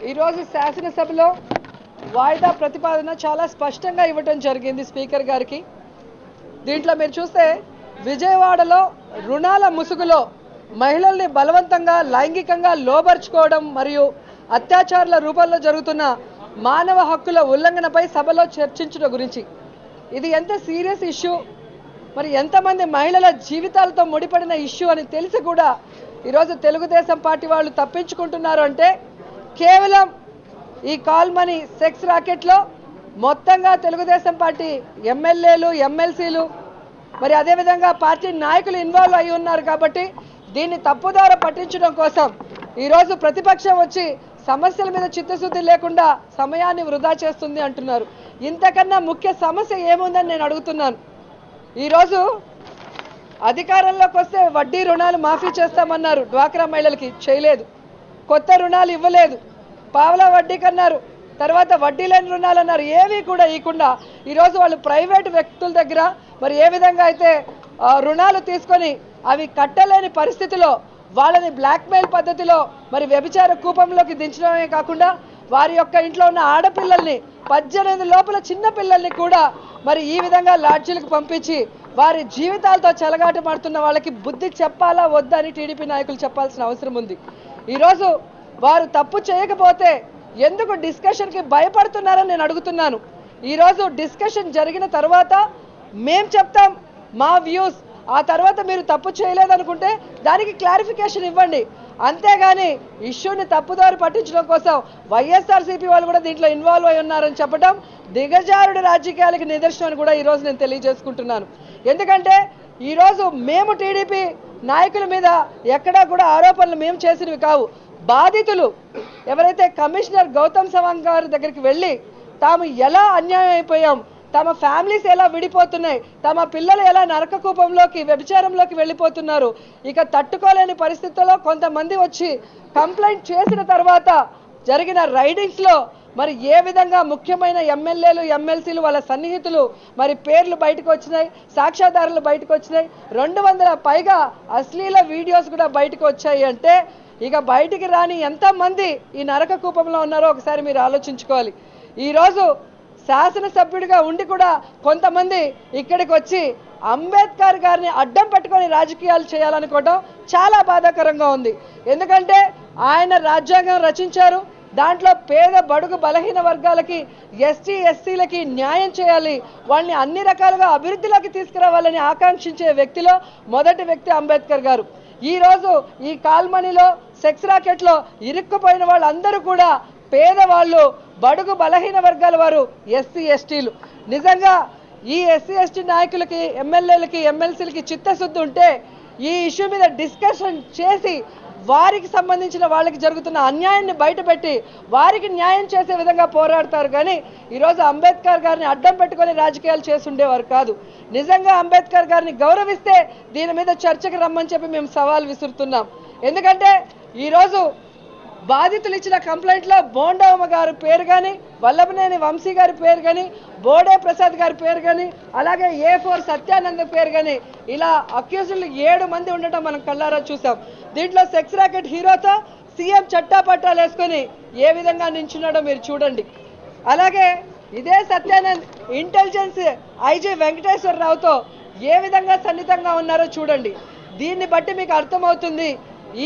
ఈరోజు శాసనసభలో వాయిదా ప్రతిపాదన చాలా స్పష్టంగా ఇవ్వడం జరిగింది స్పీకర్ గారికి. దీంట్లో మీరు చూస్తే విజయవాడలో రుణాల ముసుగులో మహిళల్ని బలవంతంగా లైంగికంగా లోబర్చుకోవడం మరియు అత్యాచారాల రూపంలో జరుగుతున్న మానవ హక్కుల ఉల్లంఘనపై సభలో చర్చించడం గురించి, ఇది ఎంత సీరియస్ ఇష్యూ, మరి ఎంతమంది మహిళల జీవితాలతో ముడిపడిన ఇష్యూ అని తెలిసి కూడా ఈరోజు తెలుగుదేశం పార్టీ వాళ్ళు తప్పించుకుంటున్నారు అంటే కేవలం ఈ కాల్ మనీ సెక్స్ రాకెట్లో మొత్తంగా తెలుగుదేశం పార్టీ ఎమ్మెల్యేలు ఎమ్మెల్సీలు మరి అదేవిధంగా పార్టీ నాయకులు ఇన్వాల్వ్ అయి ఉన్నారు కాబట్టి దీన్ని తప్పుదార పట్టించడం కోసం ఈరోజు ప్రతిపక్షం వచ్చి సమస్యల మీద చిత్తశుద్ధి లేకుండా సమయాన్ని వృధా చేస్తుంది అంటున్నారు. ఇంతకన్నా ముఖ్య సమస్య ఏముందని నేను అడుగుతున్నాను. ఈరోజు అధికారంలోకి వస్తే వడ్డీ రుణాలు మాఫీ చేస్తామన్నారు, డ్వాక్రా మహిళలకి చేయలేదు. కొత్త రుణాలు ఇవ్వలేదు, పావలా వడ్డీకి అన్నారు, తర్వాత వడ్డీ లేని రుణాలు అన్నారు. ఏవి కూడా ఇవ్వకుండా ఈరోజు వాళ్ళు ప్రైవేటు వ్యక్తుల దగ్గర మరి ఏ విధంగా అయితే రుణాలు తీసుకొని అవి కట్టలేని పరిస్థితిలో వాళ్ళని బ్లాక్మెయిల్ పద్ధతిలో మరి వ్యభిచార కూపంలోకి దించడమే కాకుండా వారి యొక్క ఇంట్లో ఉన్న ఆడపిల్లల్ని 18 లోపల చిన్న పిల్లల్ని కూడా మరి ఈ విధంగా లాడ్జీలకు పంపించి వారి జీవితాలతో చెలగాటమాడుతున్న వాళ్ళకి బుద్ధి చెప్పాలా వద్దా అని టీడీపీ నాయకులు చెప్పాల్సిన అవసరం ఉంది. ఈరోజు వారు తప్పు చేయకపోతే ఎందుకు డిస్కషన్కి భయపడుతున్నారని నేను అడుగుతున్నాను. ఈరోజు డిస్కషన్ జరిగిన తర్వాత మేం చెప్తాం మా వ్యూస్, ఆ తర్వాత మీరు తప్పు చేయలేదనుకుంటే దానికి క్లారిఫికేషన్ ఇవ్వండి. అంతేగాని ఇష్యూని తప్పుదారి పట్టించడం కోసం వైఎస్ఆర్సీపీ వాళ్ళు కూడా దీంట్లో ఇన్వాల్వ్ అయి ఉన్నారని చెప్పడం దిగజారుడు రాజకీయాలకు నిదర్శనం అని కూడా ఈరోజు నేను తెలియజేసుకుంటున్నాను. ఎందుకంటే ఈరోజు మేము టీడీపీ నాయకుల మీద ఎక్కడా కూడా ఆరోపణలు మేము చేసినవి కావు. బాధితులు ఎవరైతే కమిషనర్ గౌతమ్ సవాంగ్ గారి దగ్గరికి వెళ్ళి తాము ఎలా అన్యాయం అయిపోయాం, తమ ఫ్యామిలీస్ ఎలా విడిపోతున్నాయి, తమ పిల్లలు ఎలా నరక కూపంలోకి వ్యభిచారంలోకి వెళ్ళిపోతున్నారు, ఇక తట్టుకోలేని పరిస్థితుల్లో కొంతమంది వచ్చి కంప్లైంట్ చేసిన తర్వాత జరిగిన రైడింగ్స్లో మరి ఏ విధంగా ముఖ్యమైన ఎమ్మెల్యేలు ఎమ్మెల్సీలు వాళ్ళ సన్నిహితులు మరి పేర్లు బయటకు వచ్చినాయి, సాక్ష్యాధారాలు బయటకు వచ్చినాయి, 200 పైగా అశ్లీల వీడియోస్ కూడా బయటకు వచ్చాయి. అంటే ఇక బయటికి రాని ఎంతమంది ఈ నరక కూపంలో ఉన్నారో ఒకసారి మీరు ఆలోచించుకోవాలి. ఈరోజు శాసనసభ్యుడిగా ఉండి కూడా కొంతమంది ఇక్కడికి వచ్చి అంబేద్కర్ గారిని అడ్డం పెట్టుకొని రాజకీయాలు చేయాలనుకోవడం చాలా బాధాకరంగా ఉంది. ఎందుకంటే ఆయన రాజ్యాంగం రచించారు, దాంట్లో పేద బడుగు బలహీన వర్గాలకి ఎస్టీ ఎస్సీలకి న్యాయం చేయాలి, వాళ్ళని అన్ని రకాలుగా అభివృద్ధిలోకి తీసుకురావాలని ఆకాంక్షించే వ్యక్తిలో మొదటి వ్యక్తి అంబేద్కర్ గారు. ఈరోజు ఈ కాల్మనీలో సెక్స్ రాకెట్లో ఇరుక్కుపోయిన వాళ్ళందరూ కూడా పేదవాళ్ళు, బడుగు బలహీన వర్గాల వారు, ఎస్సీ ఎస్టీలు. నిజంగా ఈ ఎస్సీ ఎస్టీ నాయకులకి ఎమ్మెల్యేలకి ఎమ్మెల్సీలకి చిత్తశుద్ధి ఉంటే ఈ ఇష్యూ మీద డిస్కషన్ చేసి వారికి సంబంధించిన వాళ్ళకి జరుగుతున్న అన్యాయాన్ని బయటపెట్టి వారికి న్యాయం చేసే విధంగా పోరాడతారు. కానీ ఈరోజు అంబేద్కర్ గారిని అడ్డం పెట్టుకొని రాజకీయాలు చేస్తుండేవారు కాదు. నిజంగా అంబేద్కర్ గారిని గౌరవిస్తే దీని మీద చర్చకు రమ్మని చెప్పి మేము సవాల్ విసురుతున్నాం. ఎందుకంటే ఈరోజు బాధితులు ఇచ్చిన కంప్లైంట్లో బోండమ్మ గారి పేరు కానీ, వల్లభనేని వంశీ గారి పేరు కానీ, బోడే ప్రసాద్ గారి పేరు కానీ, అలాగే A4 సత్యానంద్ పేరు కానీ, ఇలా అక్యూజులు 7 మంది ఉండటం మనం కళ్ళారా చూసాం. దీంట్లో సెక్స్ రాకెట్ హీరోతో సీఎం చట్టాపట్టాలు వేసుకొని ఏ విధంగా నించున్నాడో మీరు చూడండి. అలాగే ఇదే సత్యానంద్ ఇంటెలిజెన్స్ ఐజీ వెంకటేశ్వరరావుతో ఏ విధంగా సన్నిహితంగా ఉన్నారో చూడండి. దీన్ని బట్టి మీకు అర్థమవుతుంది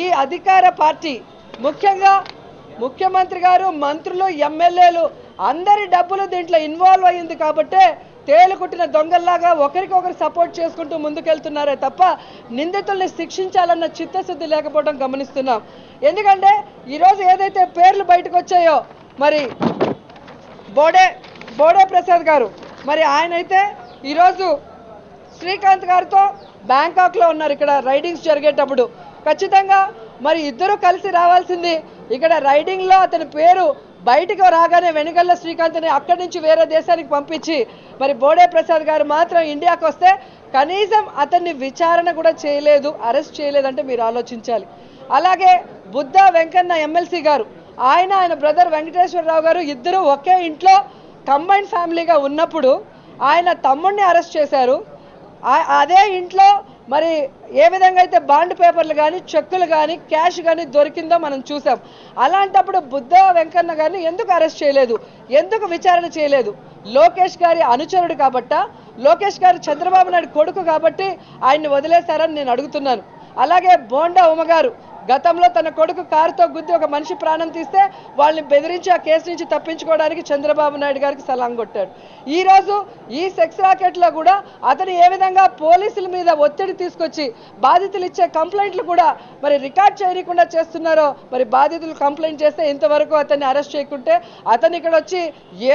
ఈ అధికార పార్టీ, ముఖ్యంగా ముఖ్యమంత్రి గారు, మంత్రులు, ఎమ్మెల్యేలు అందరి డబ్బులు దీంట్లో ఇన్వాల్వ్ అయ్యింది కాబట్టే తేలుకుట్టిన దొంగల్లాగా ఒకరికొకరు సపోర్ట్ చేసుకుంటూ ముందుకెళ్తున్నారే తప్ప నిందితుల్ని శిక్షించాలన్న చిత్తశుద్ధి లేకపోవడం గమనిస్తున్నాం. ఎందుకంటే ఈరోజు ఏదైతే పేర్లు బయటకు వచ్చాయో మరి బోడే ప్రసాద్ గారు, మరి ఆయనైతే ఈరోజు శ్రీకాంత్ గారితో బ్యాంకాక్లో ఉన్నారు. ఇక్కడ రైడింగ్స్ జరిగేటప్పుడు ఖచ్చితంగా మరి ఇద్దరు కలిసి రావాల్సింది. ఇక్కడ రైడింగ్లో అతని పేరు బయటకు రాగానే వెనుగల్ల శ్రీకాంత్ని అక్కడి నుంచి వేరే దేశానికి పంపించి మరి బోడే ప్రసాద్ గారు మాత్రం ఇండియాకు వస్తే కనీసం అతన్ని విచారణ కూడా చేయలేదు, అరెస్ట్ చేయలేదంటే మీరు ఆలోచించాలి. అలాగే బుద్ధ వెంకన్న ఎమ్మెల్సీ గారు, ఆయన బ్రదర్ వెంకటేశ్వరరావు గారు ఇద్దరు ఒకే ఇంట్లో కంబైన్డ్ ఫ్యామిలీగా ఉన్నప్పుడు ఆయన తమ్ముడిని అరెస్ట్ చేశారు. అదే ఇంట్లో మరి ఏ విధంగా అయితే బాండ్ పేపర్లు కానీ చెక్కులు కానీ క్యాష్ కానీ దొరికిందో మనం చూసాం. అలాంటప్పుడు బుద్ధ వెంకన్న గారిని ఎందుకు అరెస్ట్ చేయలేదు, ఎందుకు విచారణ చేయలేదు? లోకేష్ గారి అనుచరుడు కాబట్టా, లోకేష్ గారు చంద్రబాబు నాయుడు కొడుకు కాబట్టి ఆయన్ని వదిలేశారని నేను అడుగుతున్నాను. అలాగే బోండా ఉమ గారు గతంలో తన కొడుకు కారుతో గుద్ది ఒక మనిషి ప్రాణం తీస్తే వాళ్ళని బెదిరించి ఆ కేసు నుంచి తప్పించుకోవడానికి చంద్రబాబు నాయుడు గారికి సలాం కొట్టాడు. ఈరోజు ఈ సెక్స్ రాకెట్లో కూడా అతను ఏ విధంగా పోలీసుల మీద ఒత్తిడి తీసుకొచ్చి బాధితులు ఇచ్చే కంప్లైంట్లు కూడా మరి రికార్డ్ చేయకుండా చేస్తున్నారో, మరి బాధితులు కంప్లైంట్ చేస్తే ఇంతవరకు అతన్ని అరెస్ట్ చేయకుంటే అతను ఇక్కడ వచ్చి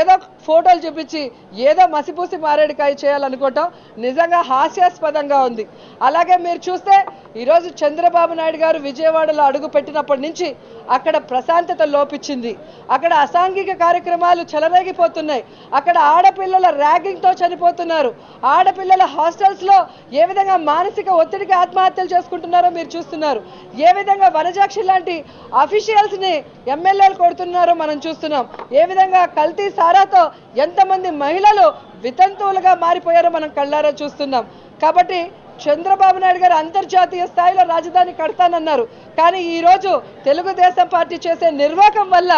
ఏదో ఫోటోలు చూపించి ఏదో మసిపూసి మారేడుకాయ చేయాలనుకోవటం నిజంగా హాస్యాస్పదంగా ఉంది. అలాగే మీరు చూస్తే ఈరోజు చంద్రబాబు నాయుడు గారు విజయవాడలో అడుగు పెట్టినప్పటి నుంచి అక్కడ ప్రశాంతత లోపించింది. అక్కడ అసాంఘిక కార్యక్రమాలు చెలరేగిపోతున్నాయి. అక్కడ ఆడపిల్లల ర్యాగింగ్తో చనిపోతున్నారు. ఆడపిల్లల హాస్టల్స్లో ఏ విధంగా మానసిక ఒత్తిడికి ఆత్మహత్యలు చేసుకుంటున్నారో మీరు చూస్తున్నారు. ఏ విధంగా వనజాక్షి లాంటి అఫీషియల్స్ని ఎమ్మెల్యేలు కొడుతున్నారో మనం చూస్తున్నాం. ఏ విధంగా కల్తీ సారాతో ఎంతమంది మహిళలు వితంతువులుగా మారిపోయారో మనం కళ్ళారా చూస్తున్నాం. కాబట్టి చంద్రబాబు నాయుడు గారు అంతర్జాతీయ స్థాయిలో రాజధాని కడతానన్నారు. కానీ ఈరోజు తెలుగుదేశం పార్టీ చేసే నిర్వాకం వల్ల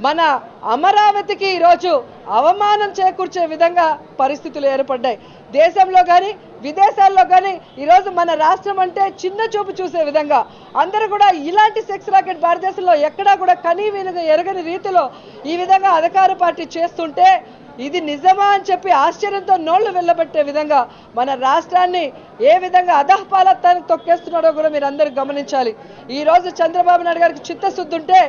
మన అమరావతికి ఈరోజు అవమానం చేకూర్చే విధంగా పరిస్థితులు ఏర్పడ్డాయి. దేశంలో కానీ విదేశాల్లో కానీ ఈరోజు మన రాష్ట్రం అంటే చిన్న చూపు చూసే విధంగా అందరూ కూడా ఇలాంటి సెక్స్ రాకెట్ భారతదేశంలో ఎక్కడా కూడా కనీ వినగా ఎరగని రీతిలో ఈ విధంగా అధికార పార్టీ చేస్తుంటే ఇది నిజమా అని చెప్పి ఆశ్చర్యంతో నోళ్లు వెళ్ళబట్టే విధంగా మన రాష్ట్రాన్ని ఏ విధంగా అధఃపాతాళానికి తొక్కేస్తున్నాడో కూడా మీరు అందరూ గమనించాలి. ఈరోజు చంద్రబాబు నాయుడు గారికి చిత్తశుద్ధి ఉంటే,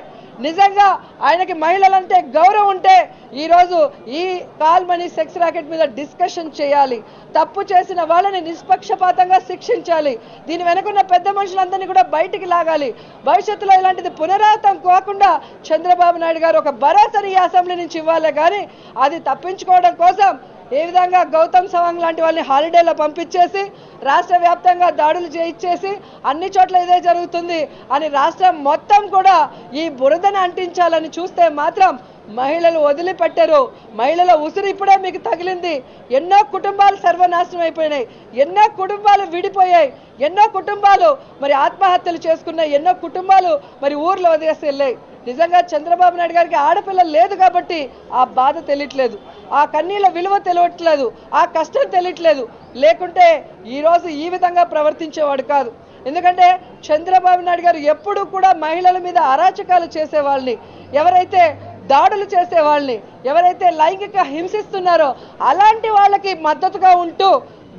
నిజంగా ఆయనకి మహిళలంటే గౌరవం ఉంటే ఈరోజు ఈ కాల్మనీ సెక్స్ రాకెట్ మీద డిస్కషన్ చేయాలి. తప్పు చేసిన వాళ్ళని నిష్పక్షపాతంగా శిక్షించాలి. దీని వెనుకున్న పెద్ద మనుషులందరినీ కూడా బయటికి లాగాలి. భవిష్యత్తులో ఇలాంటిది పునరావృతం కాకుండా చంద్రబాబు నాయుడు గారు ఒక భరోసాని ఈ అసెంబ్లీ నుంచి ఇవ్వాలి. కానీ అది తప్పించుకోవడం కోసం ఏ విధంగా గౌతమ్ సవాంగ్ లాంటి వాళ్ళని హాలిడేలో పంపించేసి రాష్ట్ర వ్యాప్తంగా దాడులు చేయించేసి అన్ని చోట్ల ఇదే జరుగుతుంది అని రాష్ట్రం మొత్తం కూడా ఈ బురదను అంటించాలని చూస్తే మాత్రం మహిళలు వదిలిపెట్టారు. మహిళల ఉసురు ఇప్పుడే మీకు తగిలింది. ఎన్నో కుటుంబాలు సర్వనాశనం అయిపోయినాయి. ఎన్నో కుటుంబాలు విడిపోయాయి. ఎన్నో కుటుంబాలు మరి ఆత్మహత్యలు చేసుకున్నాయి. ఎన్నో కుటుంబాలు మరి ఊర్లో వదిలేసి వెళ్ళాయి. నిజంగా చంద్రబాబు నాయుడు గారికి ఆడపిల్ల లేదు కాబట్టి ఆ బాధ తెలియట్లేదు, ఆ కన్నీళ్ళ విలువ తెలియట్లేదు, ఆ కష్టం తెలియట్లేదు. లేకుంటే ఈరోజు ఈ విధంగా ప్రవర్తించేవాడు కాదు. ఎందుకంటే చంద్రబాబు నాయుడు గారు ఎప్పుడు కూడా మహిళల మీద అరాచకాలు చేసే వాళ్ళని, ఎవరైతే దాడులు చేసే వాళ్ళని, ఎవరైతే లైంగిక హింసిస్తున్నారో అలాంటి వాళ్ళకి మద్దతుగా ఉంటూ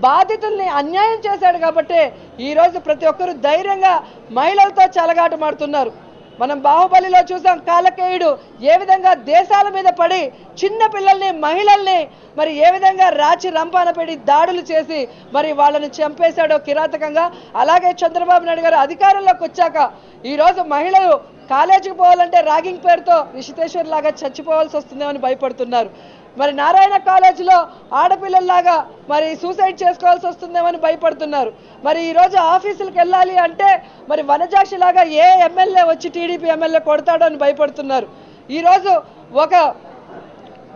బాధితుల్ని అన్యాయం చేశాడు కాబట్టి ఈరోజు ప్రతి ఒక్కరూ ధైర్యంగా మహిళలతో చెలగాటమాడుతున్నారు. మనం బాహుబలిలో చూసాం, కాలకేయుడు ఏ విధంగా దేశాల మీద పడి చిన్న పిల్లల్ని మహిళల్ని మరి ఏ విధంగా రాచి రంపాన పెట్టి దాడులు చేసి మరి వాళ్ళని చంపేశాడో కిరాతకంగా. అలాగే చంద్రబాబు నాయుడు గారు అధికారంలోకి వచ్చాక ఈరోజు మహిళలు కాలేజీకి పోవాలంటే ర్యాగింగ్ పేరుతో రిషితేశ్వర్ లాగా చచ్చిపోవాల్సి వస్తుందేమని భయపడుతున్నారు. మరి నారాయణ కాలేజీలో ఆడపిల్లల్లాగా మరి సూసైడ్ చేసుకోవాల్సి వస్తుందేమని భయపడుతున్నారు. మరి ఈరోజు ఆఫీసులకు వెళ్ళాలి అంటే మరి వనజాక్షి లాగా ఏ ఎమ్మెల్యే వచ్చి టీడీపీ ఎమ్మెల్యే కొడతాడో అని భయపడుతున్నారు. ఈరోజు ఒక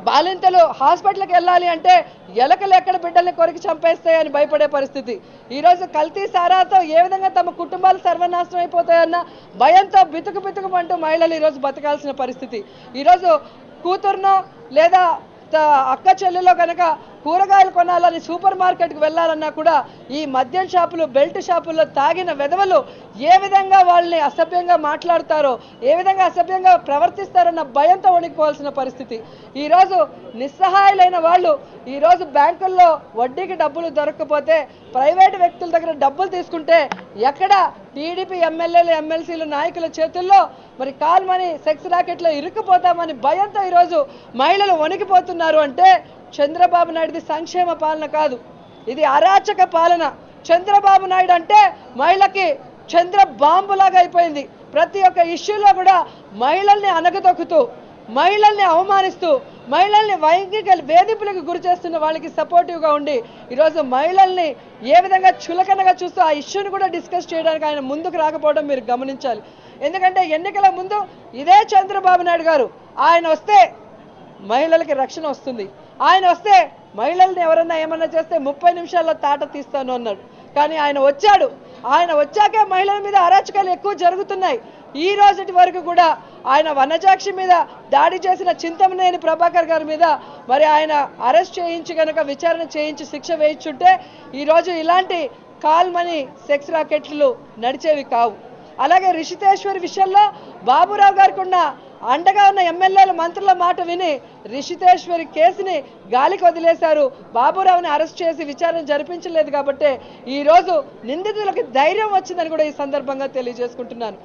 బాలింతలు హాస్పిటల్కి వెళ్ళాలి అంటే ఎలకలు ఎక్కడ బిడ్డల్ని కొరికి చంపేస్తాయని భయపడే పరిస్థితి. ఈరోజు కల్తీ సారాతో ఏ విధంగా తమ కుటుంబాలు సర్వనాశనం అయిపోతాయన్న భయంతో బితుకుమంటూ మహిళలు ఈరోజు బతకాల్సిన పరిస్థితి. ఈరోజు కూతురునో లేదా అక్క చెల్లెలో కనుక కూరగాయలు కొనాలని సూపర్ మార్కెట్కి వెళ్ళాలన్నా కూడా ఈ మద్యం షాపులు, బెల్ట్ షాపుల్లో తాగిన వెధవలు ఏ విధంగా వాళ్ళని అసభ్యంగా మాట్లాడతారో, ఏ విధంగా అసభ్యంగా ప్రవర్తిస్తారన్న భయంతో వణికిపోవాల్సిన పరిస్థితి. ఈరోజు నిస్సహాయులైన వాళ్ళు ఈరోజు బ్యాంకుల్లో వడ్డీకి డబ్బులు దొరకకపోతే ప్రైవేటు వ్యక్తుల దగ్గర డబ్బులు తీసుకుంటే ఎక్కడ టీడీపీ ఎమ్మెల్యేలు, ఎమ్మెల్సీలు, నాయకుల చేతుల్లో మరి కాల్మనీ సెక్స్ రాకెట్లో ఇరుక్కుపోతామని భయంతో ఈరోజు మహిళలు వణికిపోతున్నారు. అంటే చంద్రబాబు నాయుడుది సంక్షేమ పాలన కాదు, ఇది అరాచక పాలన. చంద్రబాబు నాయుడు అంటే మహిళకి చంద్ర బాంబులాగా అయిపోయింది. ప్రతి ఒక్క ఇష్యూలో కూడా మహిళల్ని అనగదొక్కుతూ, మహిళల్ని అవమానిస్తూ, మహిళల్ని లైంగిక వేధింపులకు గురి చేస్తున్న వాళ్ళకి సపోర్టివ్గా ఉండి ఈరోజు మహిళల్ని ఏ విధంగా చులకనగా చూస్తూ ఆ ఇష్యూని కూడా డిస్కస్ చేయడానికి ఆయన ముందుకు రాకపోవడం మీరు గమనించాలి. ఎందుకంటే ఎన్నికల ముందు ఇదే చంద్రబాబు నాయుడు గారు ఆయన వస్తే మహిళలకి రక్షణ వస్తుంది, ఆయన వస్తే మహిళల్ని ఎవరన్నా ఏమన్నా చేస్తే 30 నిమిషాల్లో తాట తీస్తాను అన్నాడు. కానీ ఆయన వచ్చాడు. ఆయన వచ్చాకే మహిళల మీద అరాచకాలు ఎక్కువ జరుగుతున్నాయి. ఈ రోజుటి వరకు కూడా ఆయన వనజాక్షి మీద దాడి చేసిన చింతమనేని ప్రభాకర్ గారి మీద మరి ఆయన అరెస్ట్ చేయించి కనుక విచారణ చేయించి శిక్ష వేయించుంటే ఈరోజు ఇలాంటి కాల్మని సెక్స్ రాకెట్లు నడిచేవి కావు. అలాగే రిషితేశ్వరి విషయంలో బాబురావు గారికి ఉన్న అండగా ఉన్న ఎమ్మెల్యేల మంత్రుల మాట విని రిషితేశ్వరి కేసుని గాలికి వదిలేశారు. బాబురావుని అరెస్ట్ చేసి విచారణ జరిపించలేదు కాబట్టి ఈరోజు నిందితులకి ధైర్యం వచ్చిందని కూడా ఈ సందర్భంగా తెలియజేసుకుంటున్నాను.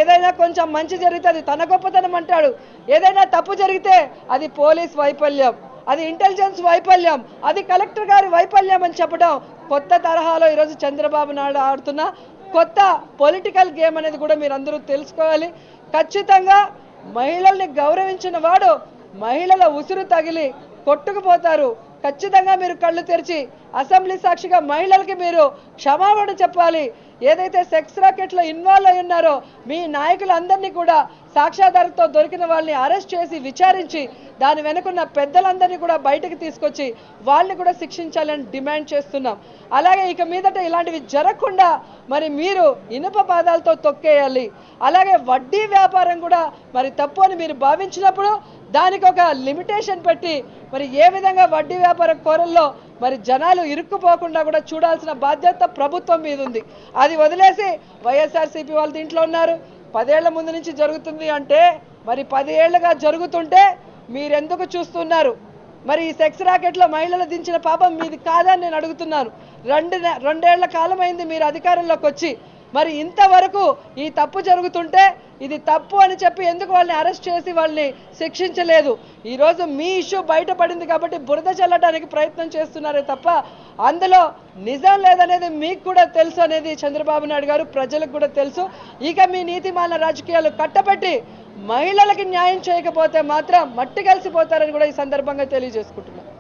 ఏదైనా కొంచెం మంచి జరిగితే అది తన గొప్పతనం అంటాడు, ఏదైనా తప్పు జరిగితే అది పోలీస్ వైఫల్యం, అది ఇంటెలిజెన్స్ వైఫల్యం, అది కలెక్టర్ గారి వైఫల్యం అని చెప్పడం కొత్త తరహాలో ఈరోజు చంద్రబాబు నాయుడు ఆడుతున్న కొత్త పొలిటికల్ గేమ్ అనేది కూడా మీరు అందరూ తెలుసుకోవాలి. ఖచ్చితంగా మహిళల్ని గౌరవించిన వాడు మహిళల ఉసురు తగిలి కొట్టుకుపోతారు. ఖచ్చితంగా మీరు కళ్ళు తెరిచి అసెంబ్లీ సాక్షిగా మహిళలకి మీరు క్షమాపణ చెప్పాలి. ఏదైతే సెక్స్ రాకెట్లో ఇన్వాల్వ్ అయి ఉన్నారో మీ నాయకులందరినీ కూడా సాక్ష్యాధారంతో దొరికిన వాళ్ళని అరెస్ట్ చేసి విచారించి దాని వెనుకున్న పెద్దలందరినీ కూడా బయటకు తీసుకొచ్చి వాళ్ళని కూడా శిక్షించాలని డిమాండ్ చేస్తున్నాం. అలాగే ఇక మీదట ఇలాంటివి జరగకుండా మరి మీరు ఇనుప పాదాలతో తొక్కేయాలి. అలాగే వడ్డీ వ్యాపారం కూడా మరి తప్పు అని మీరు భావించినప్పుడు దానికి ఒక లిమిటేషన్ పెట్టి మరి ఏ విధంగా వడ్డీ వ్యాపార కోరల్లో మరి జనాలు ఇరుక్కుపోకుండా కూడా చూడాల్సిన బాధ్యత ప్రభుత్వం మీద ఉంది. అది వదిలేసి వైఎస్ఆర్సీపీ వాళ్ళు దీంట్లో ఉన్నారు, 10 ఏళ్ల ముందు నుంచి జరుగుతుంది అంటే మరి 10 ఏళ్లుగా జరుగుతుంటే మీరెందుకు చూస్తున్నారు? మరి ఈ సెక్స్ రాకెట్లో మహిళలు దించిన పాపం మీది కాదని నేను అడుగుతున్నాను. 2 ఏళ్ల కాలం అయింది మీరు అధికారంలోకి వచ్చి, మరి ఇంతవరకు ఈ తప్పు జరుగుతుంటే ఇది తప్పు అని చెప్పి ఎందుకు వాళ్ళని అరెస్ట్ చేసి వాళ్ళని శిక్షించలేదు? ఈరోజు మీ ఇష్యూ బయటపడింది కాబట్టి బురద చల్లడానికి ప్రయత్నం చేస్తున్నారే తప్ప అందులో నిజం లేదనేది మీకు కూడా తెలుసు అనేది చంద్రబాబు నాయుడు గారు ప్రజలకు కూడా తెలుసు. ఇక మీ నీతిమాల రాజకీయాలు కట్టబెట్టి మహిళలకి న్యాయం చేయకపోతే మాత్రం మట్టి కలిసిపోతారని కూడా ఈ సందర్భంగా తెలియజేసుకుంటున్నాను.